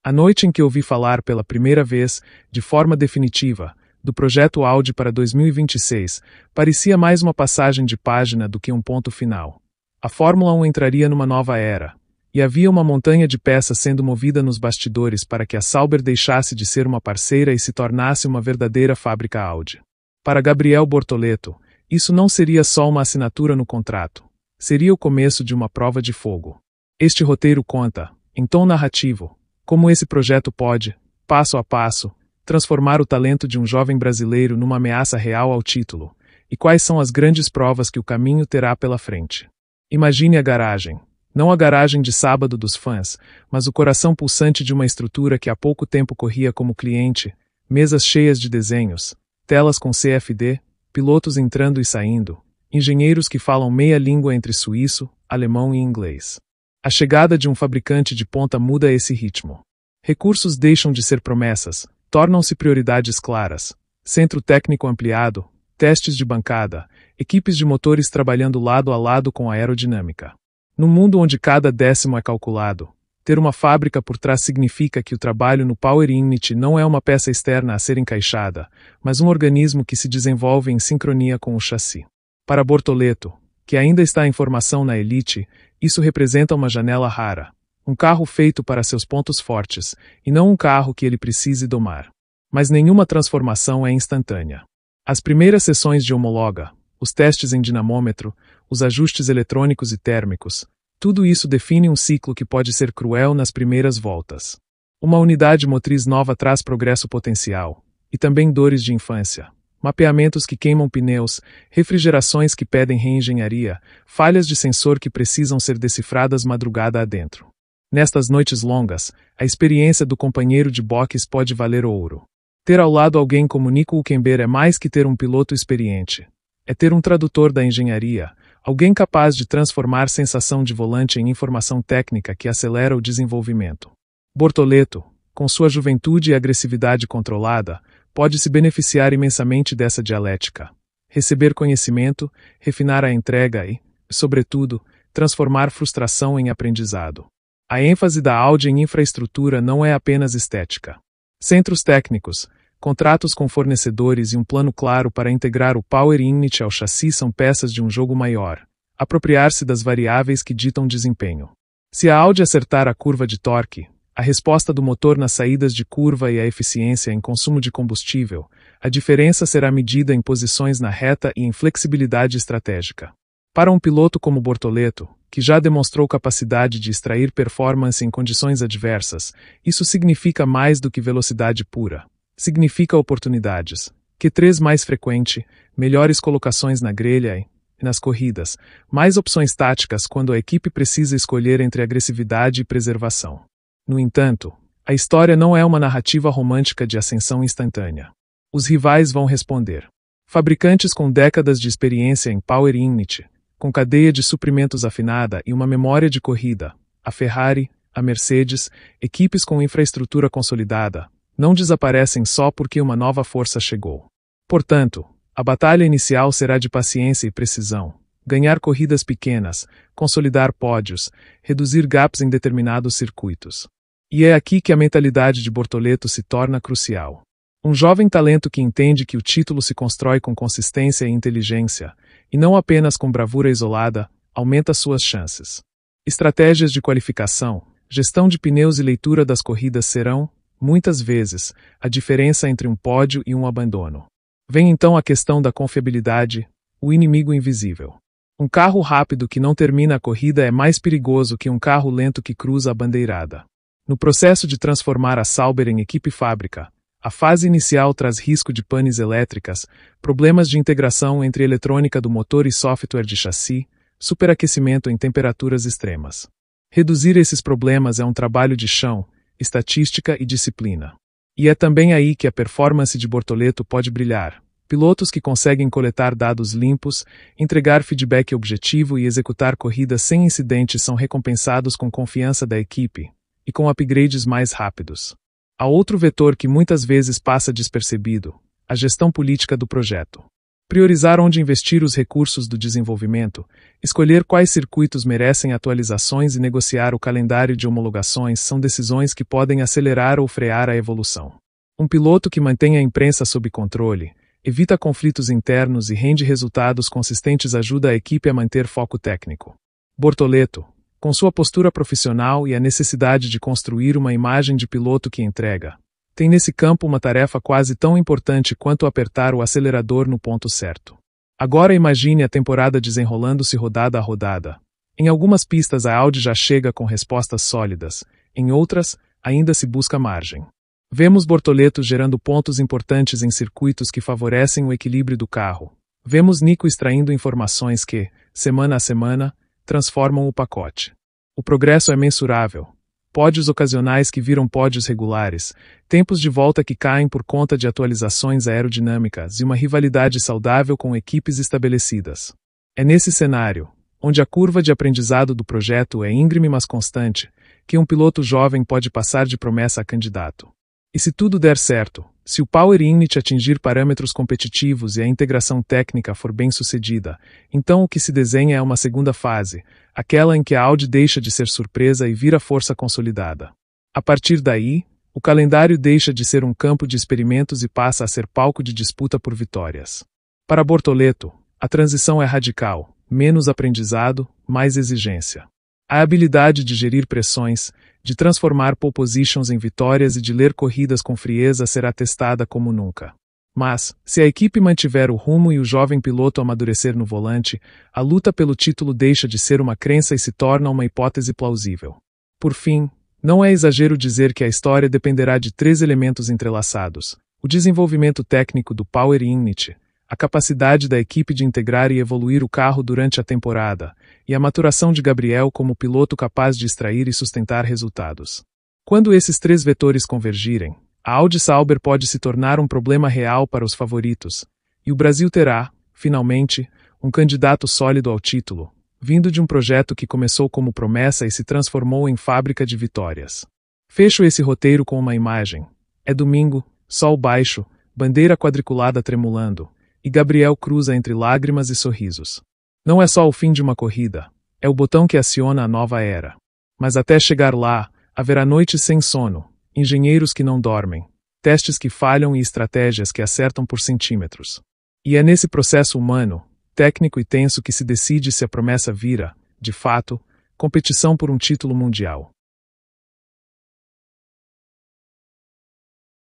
A noite em que ouvi falar pela primeira vez, de forma definitiva, do projeto Audi para 2026, parecia mais uma passagem de página do que um ponto final. A Fórmula 1 entraria numa nova era, e havia uma montanha de peças sendo movida nos bastidores para que a Sauber deixasse de ser uma parceira e se tornasse uma verdadeira fábrica Audi. Para Gabriel Bortoleto, isso não seria só uma assinatura no contrato, seria o começo de uma prova de fogo. Este roteiro conta, em tom narrativo, como esse projeto pode, passo a passo, transformar o talento de um jovem brasileiro numa ameaça real ao título, e quais são as grandes provas que o caminho terá pela frente. Imagine a garagem. Não a garagem de sábado dos fãs, mas o coração pulsante de uma estrutura que há pouco tempo corria como cliente, mesas cheias de desenhos, telas com CFD, pilotos entrando e saindo, engenheiros que falam meia língua entre suíço, alemão e inglês. A chegada de um fabricante de ponta muda esse ritmo. Recursos deixam de ser promessas, tornam-se prioridades claras. Centro técnico ampliado, testes de bancada, equipes de motores trabalhando lado a lado com a aerodinâmica. No mundo onde cada décimo é calculado, ter uma fábrica por trás significa que o trabalho no Power Unit não é uma peça externa a ser encaixada, mas um organismo que se desenvolve em sincronia com o chassi. Para Bortoleto, que ainda está em formação na Elite, isso representa uma janela rara. Um carro feito para seus pontos fortes, e não um carro que ele precise domar. Mas nenhuma transformação é instantânea. As primeiras sessões de homologa, os testes em dinamômetro, os ajustes eletrônicos e térmicos, tudo isso define um ciclo que pode ser cruel nas primeiras voltas. Uma unidade motriz nova traz progresso potencial, e também dores de infância. Mapeamentos que queimam pneus, refrigerações que pedem reengenharia, falhas de sensor que precisam ser decifradas madrugada adentro. Nestas noites longas, a experiência do companheiro de boxes pode valer ouro. Ter ao lado alguém como Nico Hülkenberg é mais que ter um piloto experiente. É ter um tradutor da engenharia, alguém capaz de transformar sensação de volante em informação técnica que acelera o desenvolvimento. Bortoleto, com sua juventude e agressividade controlada, pode se beneficiar imensamente dessa dialética. Receber conhecimento, refinar a entrega e, sobretudo, transformar frustração em aprendizado. A ênfase da Audi em infraestrutura não é apenas estética. Centros técnicos, contratos com fornecedores e um plano claro para integrar o Power Unit ao chassi são peças de um jogo maior. Apropriar-se das variáveis que ditam desempenho. Se a Audi acertar a curva de torque, a resposta do motor nas saídas de curva e a eficiência em consumo de combustível, a diferença será medida em posições na reta e em flexibilidade estratégica. Para um piloto como Bortoleto, que já demonstrou capacidade de extrair performance em condições adversas, isso significa mais do que velocidade pura. Significa oportunidades. Q3 mais frequente, melhores colocações na grelha e, nas corridas, mais opções táticas quando a equipe precisa escolher entre agressividade e preservação. No entanto, a história não é uma narrativa romântica de ascensão instantânea. Os rivais vão responder. Fabricantes com décadas de experiência em Power Unit, com cadeia de suprimentos afinada e uma memória de corrida, a Ferrari, a Mercedes, equipes com infraestrutura consolidada, não desaparecem só porque uma nova força chegou. Portanto, a batalha inicial será de paciência e precisão, ganhar corridas pequenas, consolidar pódios, reduzir gaps em determinados circuitos. E é aqui que a mentalidade de Bortoleto se torna crucial. Um jovem talento que entende que o título se constrói com consistência e inteligência, e não apenas com bravura isolada, aumenta suas chances. Estratégias de qualificação, gestão de pneus e leitura das corridas serão, muitas vezes, a diferença entre um pódio e um abandono. Vem então a questão da confiabilidade, o inimigo invisível. Um carro rápido que não termina a corrida é mais perigoso que um carro lento que cruza a bandeirada. No processo de transformar a Sauber em equipe fábrica, a fase inicial traz risco de panes elétricas, problemas de integração entre eletrônica do motor e software de chassi, superaquecimento em temperaturas extremas. Reduzir esses problemas é um trabalho de chão, estatística e disciplina. E é também aí que a performance de Bortoleto pode brilhar. Pilotos que conseguem coletar dados limpos, entregar feedback objetivo e executar corridas sem incidentes são recompensados com confiança da equipe e com upgrades mais rápidos. Há outro vetor que muitas vezes passa despercebido, a gestão política do projeto. Priorizar onde investir os recursos do desenvolvimento, escolher quais circuitos merecem atualizações e negociar o calendário de homologações são decisões que podem acelerar ou frear a evolução. Um piloto que mantém a imprensa sob controle, evita conflitos internos e rende resultados consistentes ajuda a equipe a manter foco técnico. Bortoleto, com sua postura profissional e a necessidade de construir uma imagem de piloto que entrega, tem nesse campo uma tarefa quase tão importante quanto apertar o acelerador no ponto certo. Agora imagine a temporada desenrolando-se rodada a rodada. Em algumas pistas a Audi já chega com respostas sólidas, em outras, ainda se busca margem. Vemos Bortoleto gerando pontos importantes em circuitos que favorecem o equilíbrio do carro. Vemos Nico extraindo informações que, semana a semana, transformam o pacote. O progresso é mensurável. Pódios ocasionais que viram pódios regulares, tempos de volta que caem por conta de atualizações aerodinâmicas e uma rivalidade saudável com equipes estabelecidas. É nesse cenário, onde a curva de aprendizado do projeto é íngreme mas constante, que um piloto jovem pode passar de promessa a candidato. E se tudo der certo, se o Power Unit atingir parâmetros competitivos e a integração técnica for bem sucedida, então o que se desenha é uma segunda fase, aquela em que a Audi deixa de ser surpresa e vira força consolidada. A partir daí, o calendário deixa de ser um campo de experimentos e passa a ser palco de disputa por vitórias. Para Bortoleto, a transição é radical, menos aprendizado, mais exigência. A habilidade de gerir pressões, de transformar pole positions em vitórias e de ler corridas com frieza será testada como nunca. Mas, se a equipe mantiver o rumo e o jovem piloto amadurecer no volante, a luta pelo título deixa de ser uma crença e se torna uma hipótese plausível. Por fim, não é exagero dizer que a história dependerá de 3 elementos entrelaçados: o desenvolvimento técnico do Power Unit, a capacidade da equipe de integrar e evoluir o carro durante a temporada, e a maturação de Gabriel como piloto capaz de extrair e sustentar resultados. Quando esses 3 vetores convergirem, a Audi Sauber pode se tornar um problema real para os favoritos, e o Brasil terá, finalmente, um candidato sólido ao título, vindo de um projeto que começou como promessa e se transformou em fábrica de vitórias. Fecho esse roteiro com uma imagem. É domingo, sol baixo, bandeira quadriculada tremulando, e Gabriel cruza entre lágrimas e sorrisos. Não é só o fim de uma corrida, é o botão que aciona a nova era. Mas até chegar lá, haverá noites sem sono, engenheiros que não dormem, testes que falham e estratégias que acertam por centímetros. E é nesse processo humano, técnico e tenso que se decide se a promessa vira, de fato, competição por um título mundial.